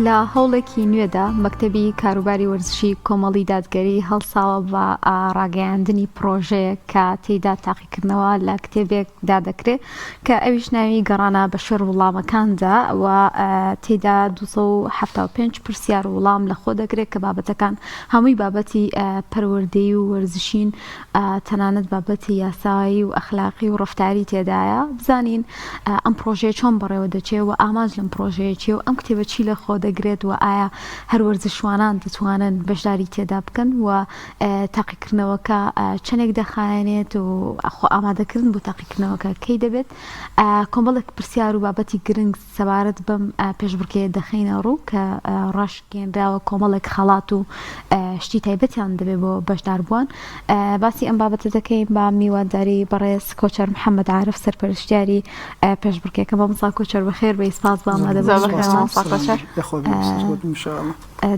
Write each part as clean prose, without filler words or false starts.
لە هەوڵێکی نوێدا مەکتەبی کاروباری وەرزشی کۆمەڵی دادگەری هەڵساوە بە ڕاگەیاندنی پرۆژەیە کە تێیدا تاقیکردنەوە لە کتێبێک دادەکرێت کە ئەویش ناوی گەڕانە بە شوێر وڵامەکاندا و تێیدا 275 پرسیار وڵام لە خۆ دەگرێت کە بابەتەکان هەمووی بابەتی پەروەردەیی و وەرزشین، تەنانەت بابەتی یاسایی و ئەخلاقی و ڕەفتاری تێدایە. بزانین ئەم پرۆژەیە چۆن بەڕێوە دەچێت و ئاماژ لەم پرۆژەیە چیە و ئەم کتێبە چی لە خۆ دەگرێت و ئایا هەر وەرزشوانان دەتوانن بەشداری تێدا بکەن و تاقیکردنەوەکە چەندێک دەخایەنێت و ئامادەکردن بۆ تاقیکردنەوەکە کەی دەبێت. کۆمەڵێک پرسیار و بابەتی گرنگ سەبارەت بەم پێشبڕکێ دەخینە ڕوو کە ڕاشگەێنراوە کۆمەڵێک خەڵات و شتی تایبەتیان دەبێت بۆ بەشداربووان. باسی ئەم بابەتە دەکەین با میوانداری بەڕێز کۆچەر محەممەد عارف سەرپەرشتیاری پێشبڕکێکە. بە مسا کۆچەر بەخێر بە سپاس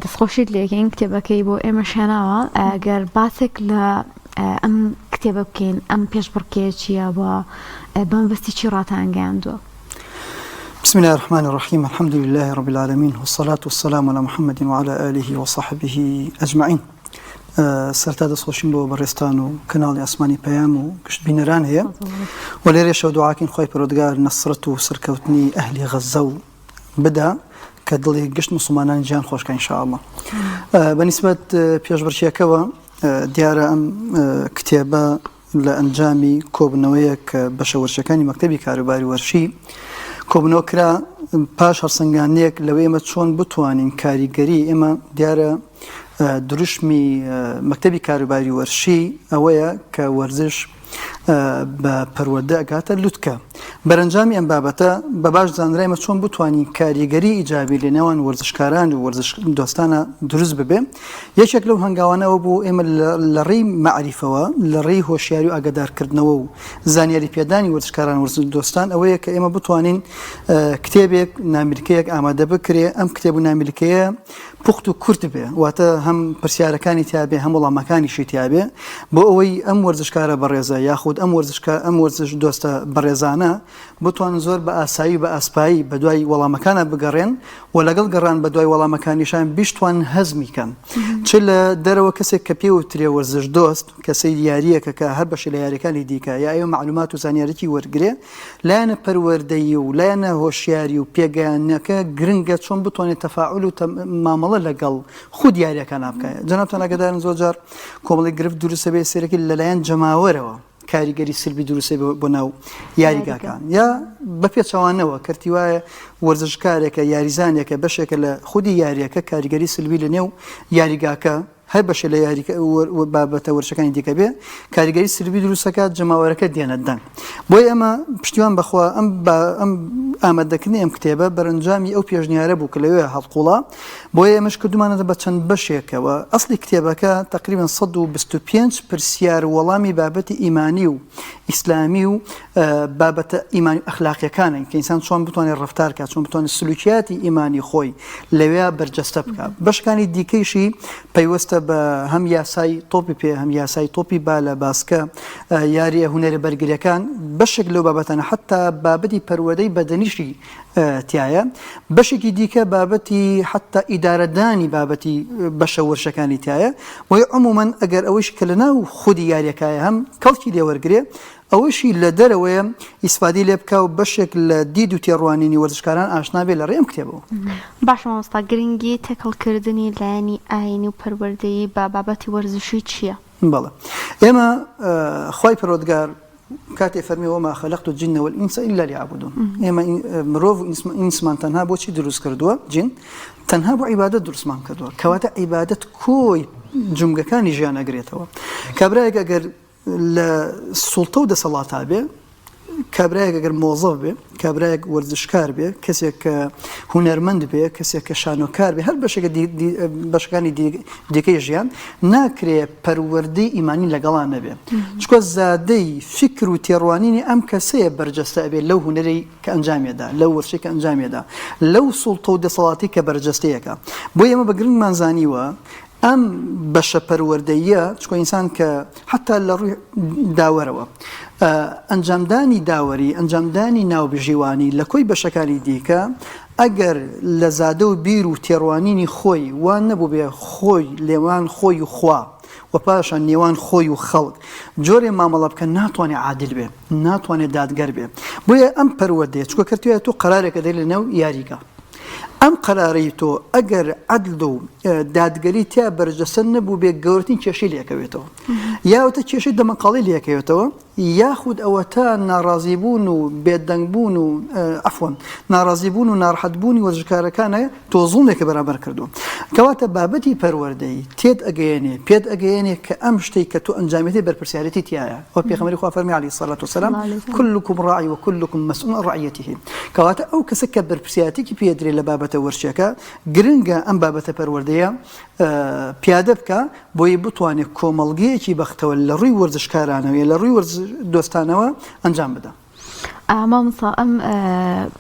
دەستخۆشیت لێکین کتێبەکەی بۆ ئێمە شێناوە. ئەگەر باسێک لە ئەم کتێبە بکەین، ئەم پێشبڕکێ چییە بە بەمبەستی چی ڕاتانگەیاندووە؟ بسم الله الرحمن الرحيم الحمد لله رب العالمين والصلاة والسلام على محمد وعلى آله وصحبه أجمعين. سەرتا دەستخۆشین بۆ بەڕێستان و کەناڵی ئاسمانی پەیام و گشتبینەران هەیە و لێرەشەوە دوعاکەین خۆی پەروەردگار نەسرەت و سەرکەوتنی ئەهلی غەزە و بدا کە دڵی گشت مسلمانان گیان خۆشکە ئینشاءالله. بەنسبەت پێشبڕکێکەوە دیارە ئەم کتێبە لە ئەنجامی کۆبنەوەیە کە بەشە وەرشەکانی مەکتەبی کاروباری وەرشی کۆبنەوە کرا پاش هەڵسەنگانیەک لەوەی ئێمە چۆن بتوانین کاریگەری ئێمە دیارە دروشمی مەکتەبی کاروباری وەرشی ئەوەیە کە وەرزش بە پەروەردە ئەگاتە لوتکە. بەرەنجامی ئەم بابەتە بە باش زانرایمە چۆن بتوانین کاریگەری ئیجابی لە نێوان وەرزشکاران و وەرزش دۆستانە دروست ببێ. یەکێک لەو هەنگاوانەوە بوو ئێمە لە ڕێی مەعریفەوە، لە ڕێی هۆشیاری و ئاگادارکردنەوە و زانیاری پێدانی وەرزشکاران وەرزش دۆستان ئەوەیە کە ئێمە بتوانین کتێبێک نامیلکەیەک ئامادە بکرێ. ئەم کتێب و نامیلکەیە پوخت و کورت بێ، واتە هەم پرسیارەکانی تیابێ هەم وەڵامەکانیشی تیابێ بۆ ئەوەی ئەم وەرزشکارە بەڕێزە یاخود ئەم وەرزش دۆستە بەڕێزانە بتوان زۆر بە ئاسایی بە ئاسپایی بە دوای وەڵامەکانە بگەڕێن و لەگەڵ گەڕان بە دوای وەڵامەکانیشان بیشتوان هەزمیکەن. چ لە دەرەوە کەسێک کە پێوترێ وەرزش دۆست، کەسەی یاریەکە کە هەر بەشی لە یاریەکانی دیکە یا ئەوە معلومات و زانیاریی وەرگێ، لایەنە پەروەردەیی و لایەنە هۆشیاری و پێگەیانەکە گرنگە چۆن بتوانێت تەفاعول و مامەڵە لەگەڵ خود یاریەکان بکات. جەنابتان ئاگادارن زۆر جار کۆمەڵی گرفت دروستە بێ سێرەکی لەلایەن جەماوەرەوە کاریگەری سلبی دروستە بۆ ناو یاریگاکان یا بە پێچەوانەوە کەرتی وایە وەرزشکارێکە یاریزانێکە بەشێکە لە خودی یاریەکە کاریگەری سلبی لە نێو یاریگاکە هەر بەشە لە بابەتە وەرشەکانی دیکە بێ کاریگەری سلبی دروستەکات جەماوەرەکە دێنە دەنگ. بۆی ئەمە پشتیوان بەخوا ئەم ئامادەکردنی ئەم کتێبە بەرەنجامی ئەو پێشنیارە بوو کە لەوێ هەڵقوڵا. بۆیە ئێمەش کردومانەوە بە چەند بەشێکەوە. ئەسڵی کتێبەکە تقریبا 125 پرسیار وەڵامی بابەتی ئیمانی و ئیسلامی و بابەتە ئیمانی ئەخلاقیەکانن کە ئینسان چۆن بتوانێت ڕەفتار کات، چۆن بتوانێت سلوکیاتی ئیمانی خۆی لەوێ بەرجەستە بکات. بەشەکانی دیکەیشی پەیوەستە بە هەم یاسای تۆپی پێ هەم یاسای تۆپی با لە باسکە یاریە هونەرە بەرگریەکان بەشێک لەو بابەتانە حتا بابەتی پەروەردەی بەدەنیشی تایە. بەشێکی دیکە بابەتی حتا ئیدارەدانی بابەتی بەشە وەرشەکانی تایە. وی عمومەن ئەگەر ئەوەش کە لە ناو خودی یاریەکایە هەم کەڵکی لێوەرگێ ئەوەشی لە دەرەوەیە ئیسفادی لێ بکە و بەشێک لە دید و تێڕوانینی وەرزشکاران ئاشنابێ لە ڕێم کتێبەوە. باش مامۆستا گرنگی تێکەڵکردنی لایەنی ئاینی و پەروەردەیی بە بابەتی وەرزشی چییە؟ بەڵێ ئێمە خوای پەروەردگار کاتێ فەرمی وما خەلەقت الجن والئینس إلا ليعبدون. ئێمە مرۆڤ و ئینسمان تەنها بۆچی دروست کردووە؟ جن تەنها بۆ عیبادەت دروستمان کردووە. کەواتە عیبادەت کۆی جمگەکانی ژیان ئەگرێتەوە. کابرایەک ئەگەر لە سوڵتە و دەسەڵاتا بێ، کابرایەک ئەگەر مۆزەف بێ، کابرایەک وەرزشکار بێ، کەسێک کە هونەرمەند بێ، کەسێک کە شانۆکار بێ، هەر بەشەکانی دیکەی ژیان ناکرێ پەروەردەی ئیمانی لەگەڵان نەبێ. چکۆ زادەی فکر و تێڕوانینی ئەم کەسەیە بەرجەستە ئەبێ لەو هونەرەی کە ئەنجامێدا، لەو وەرشەی کە ئەنجامێدا، لەو سوڵتە و دەسەڵاتی کە بەرجەستەیەکە. بۆ ئێمە بە گرنگمان زانیوە ئەم بەشە پەروەردەیە چکۆ ئینسان کە حتا لە ڕووی داوەرەوە ئەنجامدانی داوەری، ئەنجامدانی ناوبژیوانی لە کۆی بەشەکانی دیکە ئەگەر لە زادە و بیر و تێڕوانینی خۆی وان نەبوو بێ خۆی لێوان خۆی و خوا و پاشان نێوان خۆی و خەڵک جۆرێ مامەڵە بکە ناتوانێت عادل بێ ناتوانێت دادگەر بێ بۆیە ئەم پەروەردەیە چکە کردووە تۆ قەرارێکە دەی لە نێو یاریگا ئەم قەرارەی تۆ ئەگەر عەدل و دادگەری تیا بەرجەسە نەبوو بێ گەورەترین کێشەی لێکەوێتەوە یاوەتە کێشەی دەمەقاڵی لێکەوێتەوە یاخود ئەوە تا ناڕازیبوون و بێدەنگبوون و عەفوەن ناڕازیبوون و ناڕەحەتبوونی وەرزشکارەکانە تۆ زوڵمێکە بەرامبەر کردووە کەواتە بابەتی پەروەردەی تێت ئەگەیەنێ پێت ئەگەیەنێ کە ئەم شتەی کە تۆ ئەنجامێتی بەرپرسیارەتی تایە وە پێغەمبەری خوا فەرمی عەلەیهی سەڵات وسەلام كلكم راعي وكلكم مسؤول عن رعيته کەواتە ئەو کەسە کە بەرپرسیارەتێکی پێدرێ لە بابەتە وەرشێکە گرنگە ئەم بابەتە پەروەردەیە پیادە بکە بۆی بتوانێت کۆمەڵگەیەکی بەختەوە لە ڕووی وەرزشکارانەوە لە ڕووی دۆستانەوە ئەنجام بدە. مامۆستا ئەم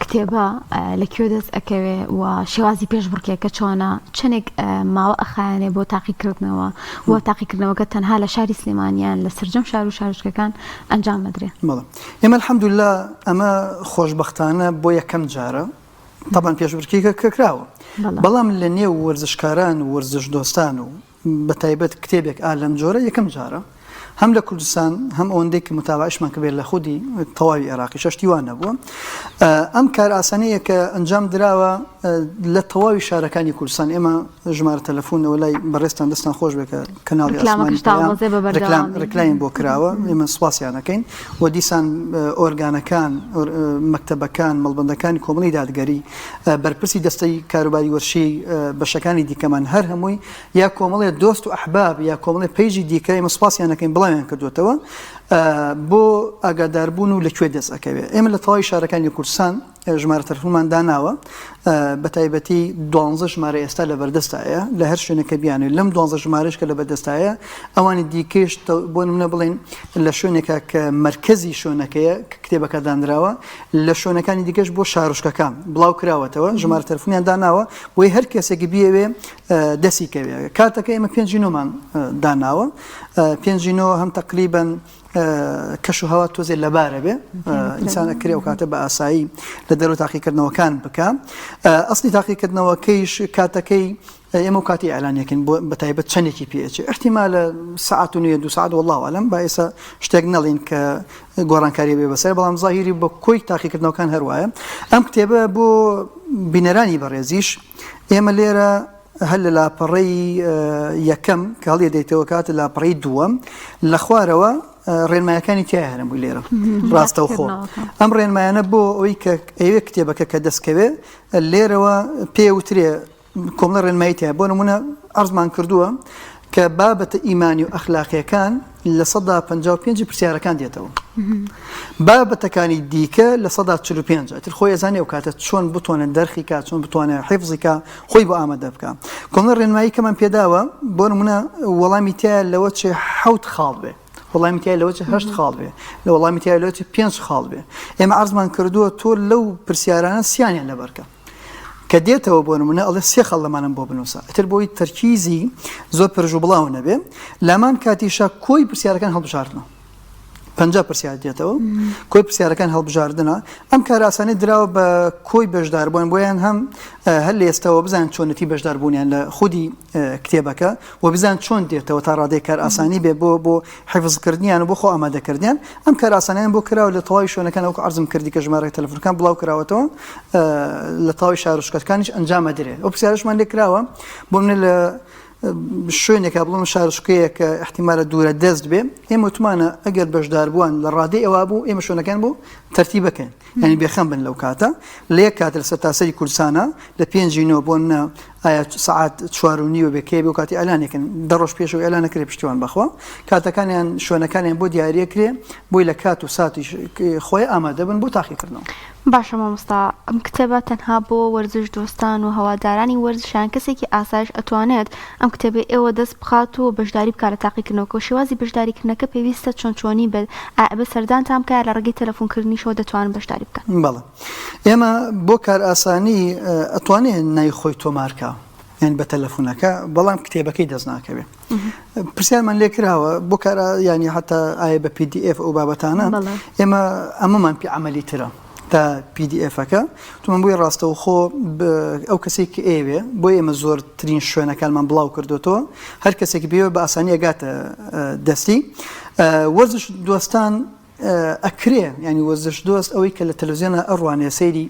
کتێبە لەکوێ دەست ئەکەوێ و شێوازی پێشبڕکێکە چۆنە چنێک ماوە ئەخایانێ بۆ تاقیکردنەوە و تاقیکردنەوەکە تەنها لە شاری سلێمانیان لە سرجەم شار و شارچکەکان ئەنجام بدرێ. ئێمە الحەمدوللا ئەمە خۆشبەختانە بۆ یەکەم جارە طبعاً پێشبڕکێکە کراوە بەڵام لە نێو وەرزشکاران و وەرزش دۆستان و بە تایبەت کتێبێک ئالەم جۆرە یەکەم جارە هەم لە کوردستان هەم ئەوەندەی کە متابعەشمان کردێت لە خودی تەواوی عێراقی شەشتی وان نەبووە ئەم کار ئاسانەیە کە ئەنجام دراوە لە تەواوی شارەکانی کوردستان ئێمە ژمارە تەلەفۆن ئەوە لای بەڕێستان دەستان خۆش بێت کە کەناڵی ئاسمانی ڕکلایم بۆ کراوە ئێمە سوپاسیان دەکەین و دیسان ئۆرگانەکان مەکتەبەکان مەڵبەندەکانی کۆمەڵی دادگەری بەرپرسی دەستەی کاروباری وەرشی بەشەکانی دیکەمان هەر هەمووی یا کۆمەڵێ دۆست و ئەحباب یا کۆمەڵێ پەیژی دیکە ئێمە سوپاسیان دەکەین بڵاویان کردوێتەوە بۆ ئاگاداربوون و لەکوێ دەست ئەکەوێت ئێمە لە تەواوی شارەکانی کوردستان ژمارە تەلەفۆنمان داناوە بە تایبەتی 12 ژمارە ئێستا لە بەردەستایە لە هەر شوێنێکە بیانێت لەم 12 ژمارەش کە لە بەردەستایە ئەوانی دیکەش بۆ نمونە بڵێن لە شوێنێکە کە مرکزی شوێنەکەیە کتێبەکە دانراوە لە شوێنەکانی دیکەش بۆ شارۆچکەکان بڵاو کراوەتەوە ژمارە تەلەفۆنیان داناوە بۆی هەر کەسێکی بیەوێ دەستی کەوێ کاتەکە ئێمە 5 مان داناوە 5 هەم تقریباً کەش و هەوا تۆزێ لەبارە بێ ئینسانە کرێ و کاتە بە ئاسایی لە دەرەوە تاقیکردنەوەکان بکە ئەسلی تاقیکردنەوەکەیش کاتەکەی ئێمە و کاتی ئەعلانیەکەین بۆ بەتایبەت چەندێکی پێچێ احتیمالە ساعت و نیە 2 ساعت والله ئەعلەم با ئێستا شتێک نەڵین کە گۆڕانکاری بێ بەسەر بەڵام زاهیری بە کۆی تاقیکردنەوەکان هەروایە ئەم کتێبە بۆ بینەرانی بەڕێزیش ئێمە لێرە هەل لە لاپەڕەی یەکەم کە هەڵیە دەیتەوە کاتە لاپەڕەی دووەم لە خوارەوە ڕێنمایەکانی تیا هەرمووی لێرە ڕاستەوخۆ ئەم ڕێنمایانە بۆ ئەوەی کە ئەوێ کتێبەکە کە دەستکەوێ لێرەوە پێوترێ کۆمەڵە ڕێنمایی تیا بۆ نمونە عەرزمان کردووە کە بابەتە ئیمانی و ئەخلاقیەکان لە 155 پرسیارەکان دێتەوە بابەتەکانی دیکە لە 145 تر خۆی ئەزانێ و کاتە چۆن بتوانێت دەرخی کات چۆن بتوانێت حیفزیکە خۆی بۆ ئامادە بکە کۆمەڵە ڕێنمایی کەمان پێداوە بۆ نمونە وەڵامی تیا لەوە چێ 7 خاڵ بێ وەڵامی تیا لەوە 8 خاڵ بێ لە وەڵامی تیا لەوە 5 خاڵ بێ ئێمە عەرزمان کردووە تۆ لەو پرسیارانە سییانیان لەبەرکە کە دێتەوە بۆ نمونە ئەڵێ 3 خەڵ لەمانم بۆ بنووسە ئەتر بۆی تەرکیزی زۆر پرژ و بڵاو نەبێ لامان کاتیشە کۆی پرسیارەکان هەڵبژاردنەوە 50 پرسیار دێتەوە کۆی پرسیارەکان هەڵبژاردنە ئەم کاراسانەی دراوە بە کۆی بەشداربوون بۆیان هەم هەر لە ئێستاوە بزان چۆنەتی بەشداربوونیان لە خودی کتێبەکە و بزان چۆن دێتەوە تا ڕادەی کار ئاسانی بێ بۆ حیفزکردنیان و بۆ خۆ ئامادەکردیان ئەم کار ئاسانیان بۆ کراوە لە تەواوی شوێنەکان وەکو عەرزم کردی کە ژمارە تەلەفۆنەکان بڵاو کراوەتەوە لە تەواوی شارۆچکەکانیش ئەنجامە درێ ئەو پرسیارەشمان لێ کراوە بۆ منە لە شوێنێکە بڵم شارۆچکەیە کە احتیمالە دوورە دەست بێ ئێمە وتمانە ئەگەر بەشداربووان لە ڕادەی ئەوە بوو ئێمە شوێنەکان بۆ تەرتیب بکەین یعنی بێخەم بن لەو کاتە لە یەک کاتە لە سەرتاسەری کوردستانە لە 5 بۆ ئایا سعات 4:30 بێ کێ بێ و کاتی ئەلانێکن 10 ڕۆژ پێشەوە ئەلان نەکرێ پشتیوان بەخوا کاتەکانیان شوێنەکانیان بۆ دیاریە کرێ بۆی لە کات و ساتی خۆی ئامادە بن بۆ تاقیکردنەوە باشە مامۆستا ئەم کتێبە تەنها بۆ وەرزش دۆستان و هەوادارانی وەرزشیان کەسێکی ئاسایش ئەتوانێت ئەم کتێبە ئێوە دەست بخات و بەشداری بکات لە تاقیکردنەوە شێوازی بەشداریکردنەکە پێویستە چۆنی بە سەردانتان بکە لە ڕێگەی تەلەفۆنکردنیشەوە دەتوانن بەشداری بکەن بەڵێ ئێمە بۆ کار ئاسانی ئەتوانێت نای خۆی تۆمارکە یان بە تەلەفۆنەکە بەڵام کتێبەکەی دەست ناکەوێت پرسیارمان لێ کراوە بۆ کار ینی حتا ئایا بە PDF ئەو بابەتانە ئێمە ئەمەمان پێ عەمەلی ترە تا PDF-ەکە تو من بۆی ڕاستەوخۆ ئەو کەسێک کە ئێوێ بۆ ئێمە زۆرترین شوێنەکانمان بڵاو کردوتەوە هەر کەسێک بێوە بە ئاسانی ئەگاتە دەستی وەرزش دۆستان ئەکرێ ینی وەرزش دۆست ئەوەی کە لە تەلەڤیزیۆنە ئەڕوانێ سەیری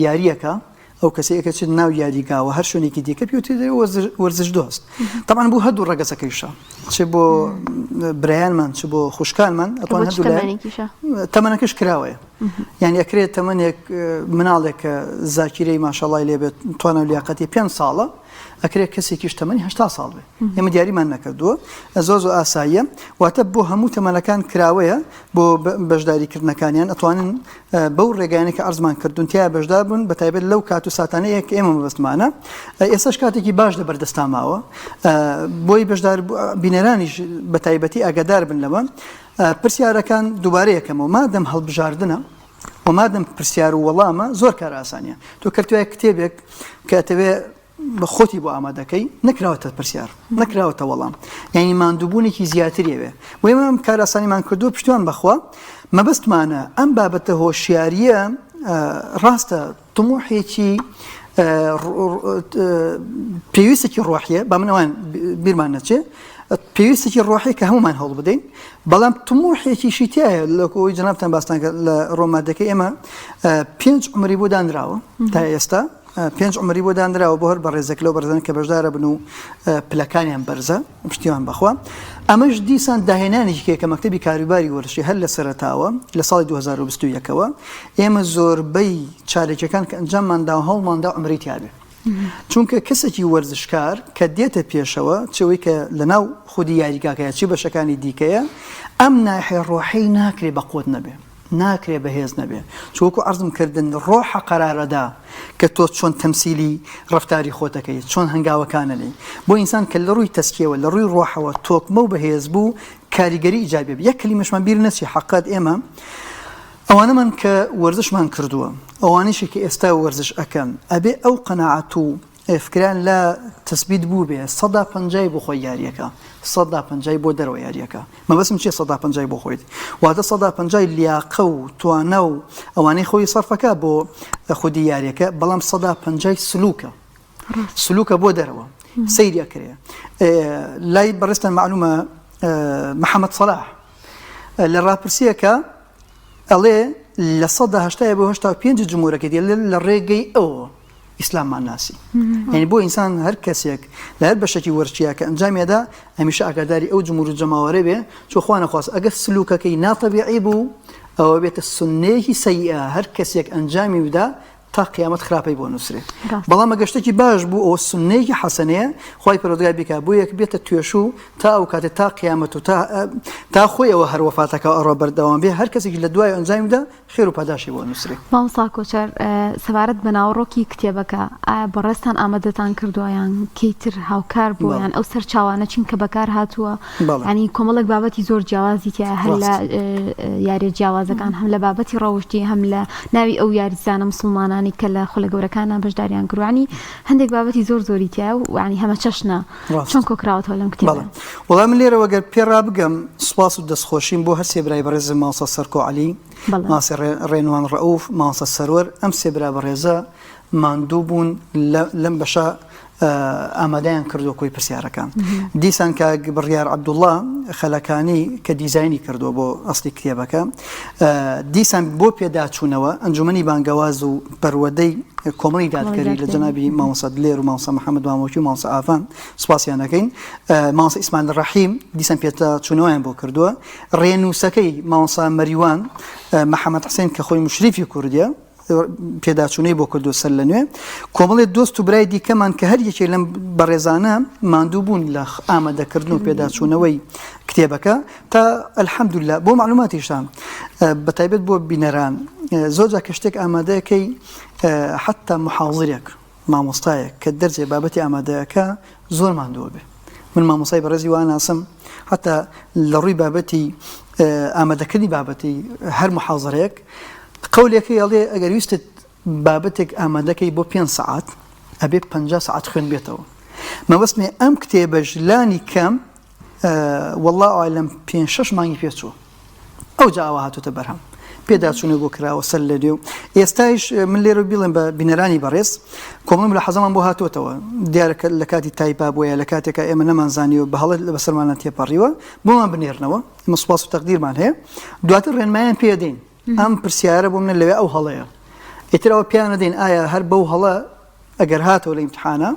یاریەکە ئەو کەسێکە چێت ناو یاریگاوە هەر شوێنێکی دیکە پێوتێ وەرزش دۆست طبعاً بۆ هەردوو ڕەگەزەکەیشە چ بۆ برایانمان چ بۆ خوشکانمان ئەتوان هەردوو تەمەنەکەش کراوەیە یعنی ئەکرێت تەمەنێک مناڵێک کە زاکیرەی ماشەڵای لێبێت توانە و لیاقەتی 5 ساڵە ئەکرێت کەسێکیش تەمەنی 80 ساڵ بێ ئێمە دیاریمان نەکردووە زۆر ئاساییە واتە بۆ هەموو تەمەنەکان کراوەیە بۆ بەشداریکردنەکانیان ئەتوانن بەو ڕێگایانێک کە ئەرزمان کردوون تیا بەشدار بوون بە تایبەت لەو کات و ساتانەیە کە ئێمە مەبەستمانە ئێستاش کاتێکی باش لە بەردەستاماوە بۆی بەشدار بینەرانیش بە تایبەتی ئاگادار بن لەوە پرسیارەکان دووبارەیەکەمەوە مادەم هەڵبژاردنە و مادەم پرسیار و وەڵامە زۆر کار ئاسانیە تۆ کردووە کتێبێک کە ئەتەوێ بە خۆتی بۆ ئامادەکەی نەکراوەتە پرسیار نەکراوەتە وەڵام یعنی ماندووبوونێکی زیاتریەوێ و ئێمە ئەم کار ئاسانیمان کردووە پشتیوان بەخوا مەبەستمانە ئەم بابەتە هۆشیاریە ڕاستە تموحێکی پێویستێکی ڕۆحیە با منەوەیان بیرمان نەچێ پێویستێکی ڕۆحی کە هەمومان هەوڵ بدەین بەڵام تموحێکیشی تایە لە کۆی جەنابتان باستان لە ڕۆمادەکەی ئێمە 5 عمری بۆ دانراوە تا ئێستا 5 عمری بۆ دانراوە بۆ هەر بە ڕێزەک لەو بەرزن کە بەشدارە بن و پلەکانیان بەرزە پشتیوان بەخوا ئەمەش دیسان داهێنانێکی کە مەکتەبی کاروباری وەرزشی هەر لە سەرەتاوە لە ساڵی 2021ەوە ئێمە زۆربەی چارێکەکان کە ئەنجامماندا و هەوڵماندا عمری تیابێ چونکە کەسێکی وەرزشکار کە دێتە پێشەوە چەوەی کە لە ناو خودی یاریگاکەیە چی بەشەکانی دیکەیە ئەم ناحێ ڕۆحەی ناکرێ بە قوت نەبێ ناکرێ بەهێز نەبێ چۆکو عەرزم کردن ڕۆحە قەرارەدا کە تۆ چۆن تەمسیلی ڕەفتاری خۆتەکەی چۆن هەنگاوەکانە لێ بۆ ئینسان کە لە ڕووی تەسکیەوە لە ڕووی ڕۆحەوە تۆکمە و بەهێز بوو کاریگەری ئیجابێ یەک کلیمەشمان بیر نەچی حەقات ئێمە ئەوانەمان کە وەرزشمان کردووە ئەوانیشی کە ئێستا وەرزش ئەکەن ئەبێ ئەو قەناعەت و فکران لە تەسبیت بوو بێ 150 بۆ خۆی یاریەکە 150 بۆ دەرەوە یاریەکە مەبەستم چیە 150 بۆ خۆیت واتە 150 لیاقە و توانە و ئەوانەی خۆی سەرفەکە بۆ خودی یاریەکە بەڵام 150 سلوکە بۆ دەرەوە سەیری ئەکرێ لای بەڕێستان معلومە محەممەد سەلاح لە ڕاپرسیەکە ئەڵێ لە 180 بۆ 85 جمهورەکەی لە ڕێگەی ئەوە ئیسلاممان ناسی یعنی بۆ ئینسان هەر کەسێک لە هەر بەشێکی وەرزشیە کە ئەنجامێدا هەمیشە ئاگاداری ئەو جمهور و جەماوەرە بێ چۆ خوا نەخواست ئەگەر سلوکەکەی ناتەبیعی بوو ئەوە بێتە سنەیەکی سەیئە هەر کەسێک ئەنجامی بدا تا قیامەت خراپەی بۆ نووسرێ بەڵام ئەگەشتێکی باش بوو ئەوە سنەیەکی حەسەنەیە خوای پەروەردگار بیکا بۆ یەک بێتە توێشوو تا ئەو کاتێ تا قیامەت و تا خۆی ئەوە هەر وەفاتەکە ئەڕۆ بەردەوام بێ هەر کەسێکی لە دوای ئەنجامی بدا خێر و پاداشی بۆ نووسرێ مامۆستا کۆچەر سەبارەت بە ناوەڕۆکی کتێبەکە ئایا بەڕێستان ئامادەتان کردووایان کەیتر هاوکار بوویان ئەو سەرچاوانە چینکە بەکار هاتووە ینی کۆمەڵێک بابەتی زۆر جیاوازی تیا هەر لە یاریە جیاوازەکان هەم لە بابەتی ڕەوشتی هەم لە ناوی ئەو یاریزانە مسلمانانی کە لە خۆلە گەورەکانە بەشداریان کردوانی هەندێک بابەتی زۆر زۆری تیا و ینی هەمە چەشنە چۆن کۆکراوەتەوە لەم کتێبە وەڵام من لێرەوە گەر پێڕا بگەم سوپاس و دەستخۆشیم بۆ هەر سێبرای بەڕێزم مامۆستا سەرکۆ عەلی مامۆستا ڕێنوان ڕەئوف مامۆستا سەرۆر ئەم سێبرا بەڕێزە ماندوو بوون لەم بەشە ئامادەیان کردووە کۆی پرسیارەکان دیسان کە بڕیار عەبدوڵڵا خەلەکانی کە دیزاینی کردووە بۆ ئەسڵی کتێبەکە دیسان بۆ پێداچوونەوە ئەنجومەنی بانگەواز و پەروەدەی کۆمەڵی دادگەری لە جەنابی مامۆستا دلێر و مامۆستا محەممەد مامۆکی و مامۆستا ئافان سوپاسیان دەکەین مامۆستا ئیسماعیل ڕەحیم دیسان پێداچوونەوەیان بۆ کردووە ڕێنووسەکەی مامۆستا مەریوان محەممەد حوسێن کە خۆی مشریفی کوردیە پێداچوونەی بۆ کردو سەر لە نوێ کۆمەڵێت دۆست و برای دیکەمان کە هەر یەکێک لەم بەڕێزانە ماندوو بوون لە ئامادەکردن و پێداچوونەوەی کتێبەکە تا ئەلحەمدوللا بۆ معلوماتیشان بەتایبەت بۆ بینەران زۆرجار کە شتێک ئامادەیەکەی حتا محاضرێک مامۆستایەک کە دەرجێ بابەتی ئامادەیەکە زۆر ماندووە بێ من مامۆستای بەڕێزی واناسم حتا لە ڕووی بابەتی ئامادەکردنی بابەتی هەر محاضرەیەک قولێکی ئەڵێ ئەگەر ویستت بابەتێک ئامادەکەی بۆ 5 ساعات ئەبێ 50 ساعت خوێن بێتەوە مەبەستمێ ئەم کتێبە ژلانی کەم والله ئاعلم 5-6 مانگی پێچووە ئەو جا ئەوە هاتوتە بەرهەم پێداچوونە بۆ کراوە سەر لە دێ و ئێستایش من لێرە بیڵێم بە بینەرانی بەڕێز کۆمەڵ لە حەزەمان بۆ هاتوۆتەوە دیارە لە کاتی تایپا بۆیە لە کاتێکە ئێمە نەمانزانیوە بە هەڵت لە بەسەرمانە تێپەڕیوە بۆمان بنێرنەوە ئمە سوپاس و تەقدیرمان هەیە دواتر ڕێنمایان پێدەین ئەم پرسیارە بۆ منە لەوێ ئەو هەڵەیە ئیترەوە پیانە دەین ئایا هەر بەو هەڵە ئەگەر هاتەوە لە ئیمتحانە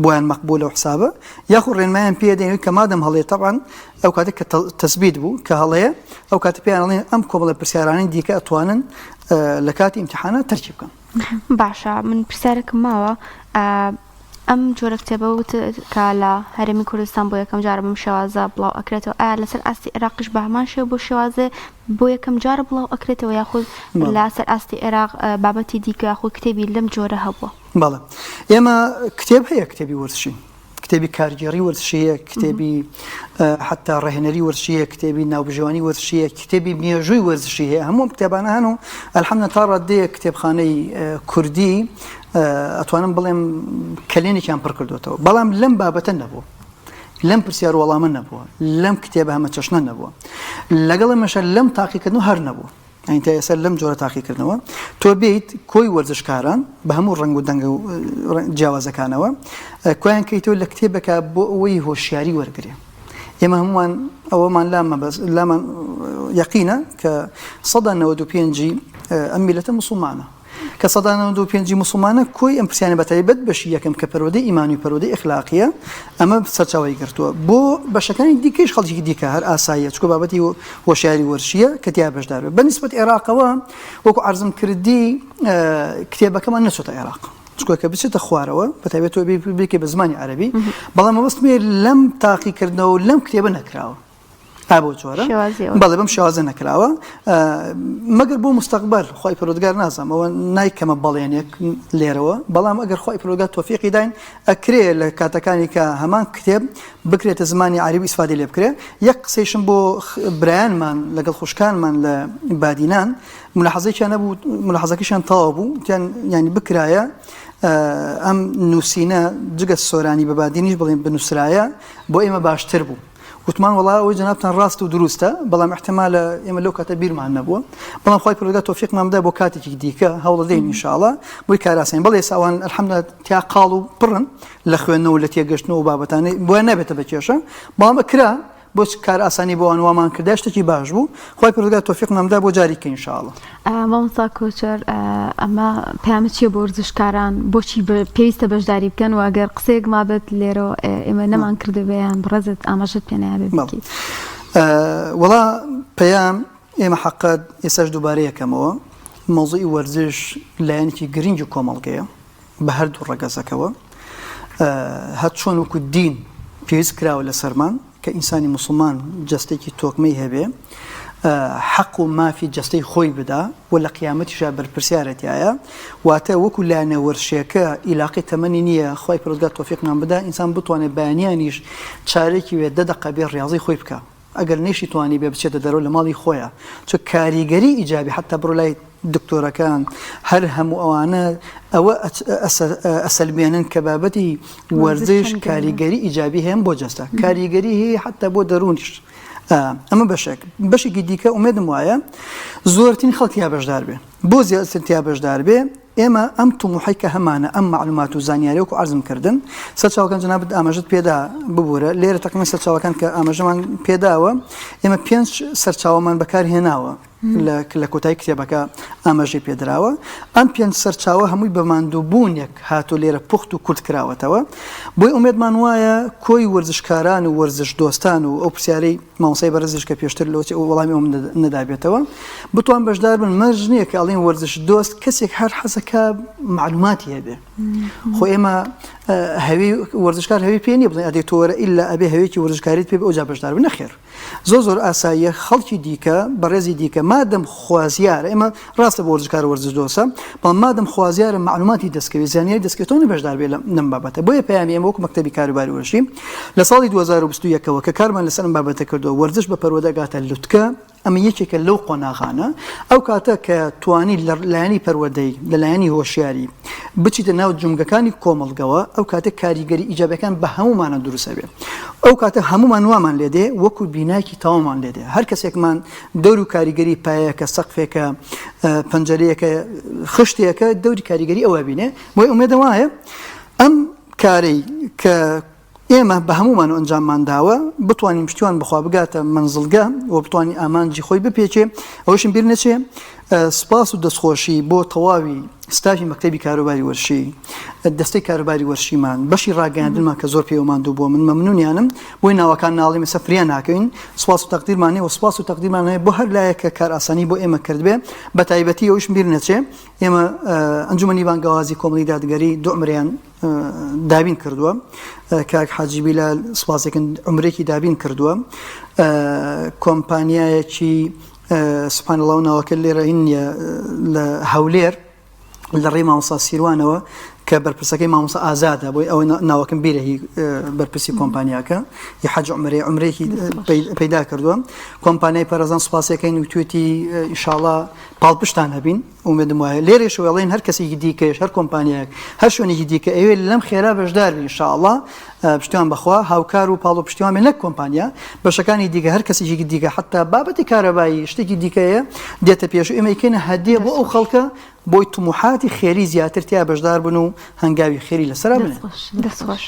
بۆیان مەقبول لەو حسابە یاخود ڕێنمایان پێدەین کە مادەم هەڵەیە طبعاً ئەو کاتێک کە تەثبیت بوو کە هەڵەیە ئەو کاتە پیانەڵێن ئەم کۆمەڵە پرسیارانەی دیکە ئەتوانن لە کاتی ئیمتحانە تەرکی بکەن باشە من پرسیارێکم ماوە ئەم جۆرە کتێبە وت کە لە هەرێمی کوردستان بۆ یەکەم جارە بەم شێوازە بڵاو ئەکرێتەوە ئایا لەسەر ئاستی عێراقیش بە هەمان شێوە بۆ شێوازە بۆ یەکەم جارە بڵاو ئەکرێتەوە یاخود لەسەر ئاستی عێراق بابەتی دیکە یاخود کتێبی لەم جۆرە هەبووە بەڵێ ئێمە کتێب هەیە کتێبی وەرزشی کتێبی کارگێڕی وەرزشیە کتێبی حتا ڕێهێنەری وەرزشیە کتێبی ناوبژێوانی وەرزشیە کتێبی مێژووی وەرزشی هەیە هەموو کتێبانە هەن و ئەلحەمدولە تا ڕادەیە کتێبخانەی کوردی ئەتوانم بڵێم کلێنێکیان پڕ کردوێتەوە بەڵام لەم بابەتە نەبووە لەم پرسیار وەڵامە نەبووە لەم کتێبە هەمە چەشنە نەبووە لەگەڵ ئەمەشە لەم تاقیکردن هەر نەبووە ئەین تا ئێستا لەم جۆرە تاقیکردنەوە تۆ بێیت کۆی وەرزشکاران بە هەموو ڕنگ و دەنگە و جیاوازەکانەوە کۆیان کەیتەوە لە کتێبەکە بۆ ئەوەی هۆشیاری وەرگێ ئێمە هەمووان ئەوەمان لامان یەقینە کە 95 ئەم میلەتە موسڵمانە کە 95 موسڵمانە کۆی ئەم پرسیانە بەتایبەت بەشی یەکەم کە پەروەردەی ئیمانی و پەروەردەی ئەخلاقیە ئەمە سەرچاوەی گرتووە بۆ بەشەکانی دیکەش خەڵکی دیکە هەر ئاساییە چکە بابەتی هۆشیاری وەرزشیە کە تیا بەشدار بێت بەنسبەت عێراقەوە وەکو عەرزم کردی کتێبەکەمان نەچۆتە عێراق چکە کە بچێتە خوارەوە بەتایبەت تۆ بێکێ بە زمانی عەرەبی بەڵام مەبەستمێ لەم تاقیکردنەوە و لەم کتێبە نەکراوە بۆ جۆرە بەڵێ بەم شێوازە نەکراوە مەگەر بۆ مستەقبەل خۆی پەروەردگار نازانم ئەوە نایکەمە بەڵێنێک لێرەوە بەڵام ئەگەر خۆی پەروەردگار تۆفیقی داین ئەکرێ لە کاتەکانی کە هەمان کتێب بکرێتە زمانی عەربی ئیسفادە لێ بکرێ یەک قسەیشم بۆ برایانمان لەگەڵ خوشکانمان لە بادینان ملاحەزەیەکیان نەبوو ملاحەزەکەیشیان تەواو بوو یعنی بکرایە ئەم نووسینە جگە سۆرانی بە بادینیش بڵێن بنووسرایە بۆ ئێمە باشتر بوو وتمان وڵا ئەوەی جەنابتان ڕاست و دروستە بەڵام احتمالە ئێمە لەو کاتە بیرمان نەبووە بەڵام خۆی پەروەردگار تۆفیقمان بدە بۆ کاتێکی دیکە هەوڵ دەدەین ئینشاءڵڵا بۆی کاراسین بەڵێ ئێساوان ئەلحەمدولىلا تیا قاڵ و پڕن لە خوێندنەوە لە تێگەشتنەوە و بابەتانەی بۆیان نابێتە بە کێشە بەڵام ئەکرا بۆ کار ئاسانی بۆ وانوامان کردە شتێکی باش بوو خۆی پەروەردگار تۆفیقمان بدە بۆ جاریکە ئینشاءڵڵا مامۆستا کۆچەر ئەمە پەیامە چییە بۆ وەرزشکاران بۆچی پێویستە بەشداری بکەن و ئەگەر قسەیەک مابێت لێرەوە ئێمە نەمان کردبیان بڕێزت ئاماژت پێ نایابێت بکەیت وەڵا پەیام ئێمە حەقەت ئێستاش دووبارە یەکەمەوە مەوزوعی وەرزش لایەنێکی گرنگ و کۆمەڵگەیە بە هەردوو ڕەگەزەکەوە هەر چۆن وەکو دین پێویست کراوە لەسەرمان کە ئینسانی موسڵمان جەستێکی تۆکمەی هەبێ حەق و مافی جەستەی خۆی بدا و لە قیامەتیشا بەرپرسیارەتیایە واتە وەکو لایەنە وەرشێکە ئیلاقی تەمەنی نییە خۆی پەروەردگار تۆفیقمان بدا ئینسان بتوانێت بەیانیانیش چارێکی وێ 10 دقە بێ ڕیاضی خۆی بکە ئەگەر نێشی توانی بێ بچێتە دەرەوە لە ماڵی خۆیە چۆ کاریگەری ئیجابی حتا بڕۆ لای دکتۆرەکان هەر هەموو ئەوانە ئەوە ئەسەلمێنن کە بابەتی وەرزش کاریگەری ئیجابی هەیە بۆ جەستە کاریگەری هەیە حتا بۆ دەروونیش ئەمە بەشێکی دیکە ئومێدم وایە زۆرترین خەڵکیا بەشدار بێ بۆ زیاترتیا بەشدار بێ ئێمە ئەم توموحی کە هەمانە ئەم معلومات و زانیاری وەکو عەرزم کردن سەرچاوەکان جەنابەت ئاماژەت پێدا ببوورە لێرە تەقریبەن سەرچاوەکان کە ئاماژەمان پێداوە ئێمە 5 سەرچاوەمان بەکارهێناوە لە کۆتایی کتێبەکە ئاماژەی پێدراوە ئەم 5 سەرچاوە هەمووی بە ماندووبوونێک هاتو لێرە پوخت و کورت کراوەتەوە بۆی ئومێدمان وایە کۆی وەرزشکاران و وەرزش دۆستان و ئەو پرسیارەی مامۆستای بەرزش کە پێشتر لەوە وەڵامی ئەوم نەدابێتەوە بتوان بەشدار بن مەرج نییە کە ئەڵێن وەرزش دۆست کەسێک هەر حەزەکە معلوماتی هەبێ خۆ ئێمە هەوی وەرزشکار هەوی پێ نییە بڵێن ئەدەی تۆوەرە ئیلا ئەبێ هەوێکی وەرزشکاریت پێ ئەوجا بەشدار بن نەخێر زۆر ئاساییە خەڵکی دیکە بەڕێزی دیکە مادەم خوازیارە ئێمە ڕاستە بۆ وەرزشکار وەرزش دۆسە بەڵام مادەم خوازیارە معلوماتی دەستکەوێت زانیاری دەستکەوتنی بەشدار بێ لەم بابەتە بۆیە پەیامی ئێمە وەکو مەکتەبی کاروباری وەرزشی لە ساڵی 2021ەوە کە کارمان لەسەر ئەم بابەتە کردووە وەرزش بە پەروەردەگاتە لوتکە ئەمە یەکێکە لەو قۆناغانە ئەو کاتە کە توانی لە لایەنی پەروەردەی لە لایەنی هۆشیاری بچیتە ناو جومگەکانی کۆمەڵگەوە ئەو کاتە کاریگەری ئیجابەکان بە هەمومانە دروستە بێ ئەو کاتە هەمومان وامان لێدێ وەکو بینایکی تەواومان لێدێ هەر کەسێکمان دەور و کاریگەری پایەکە سەقفێکە پەنجەرەیەکە خشتێکە دەوری کاریگەری ئەوە بینێ بۆی ئومێدە وایە ئەم کارەی کە ئێمە بە هەمومان و ئەنجاممان داوە بتوانین پشتیوان بخوا بگاتە منزڵگە و بتوانین ئامانجی خۆی بپێچێ ئەوشم بیر نەچێ سپاس و دەستخۆشی بۆ تەواوی ستافی مەکتەبی کاروباری وەرشی دەستەی کاروباری وەرشیمان بەشی ڕاگەاندنمان کە زۆر پێوەماندوو بۆ من مەمنونیانم بۆی ناوەکان ناڵێمە سەفریان ناکەین سپاس و تەقدیرمانێ و سپاس و تەقدیرمانەیە بۆ هەر لایەکە کار ئاسانی بۆ ئێمە کردبێ بە تایبەتی ئەوشم بیر نەچێ ئێمە ئەنجومەنی بانگەوازی کۆمەڵی دادگەری دو عمریان دابین کردووە کاک حاجی بیلال سپاسێکن عمرێکی دابین کردووە کۆمپانیایەکی سبحان الله ناوەکە لێرە هینە لە هەولێر لە ڕێی مامۆستا سیروانەوە کە بەرپرسەکەی مامۆستا ئازادە بۆی ئەوە ناوەکەم بیرە هی بەرپرسی کۆمپانیاکە یە حەج عمرێکی پەیدا کردووە کۆمپانیای پەرەزان سوپاسەکەین و توێتی ئینشاڵڵا پاڵپشتان هەبین ئومێدم وایە لێرەش وەڵێن هەر کەسێکی دیکەش هەر کۆمپانیاک هەر شوێنێکی دیکە ئەوێ لەم خێرا بەشدار بین ئینشاءڵڵا پشتیوان بەخوا هاوکار و پاڵ و پشتیوان نەک کۆمپانیا بەشەکانی دیکە هەر کەسێکی دیکە حتا بابەتی کارەبایی شتێکی دیکەیە دێتە پێش ئێمە یکەینە هەدیە بۆ ئەو خەڵکە بۆی طموحاتی خێری زیاتر تیا بەشدار بن و هەنگاوی خێری لەسەر بنێ دەستخۆش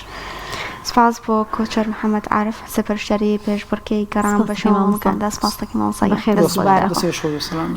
سپاس بۆ کۆچەر محەممەد عارف سەپەرشتەری پێشبڕکەی گەڕان بە شەوەکاندا سپاس دەکەم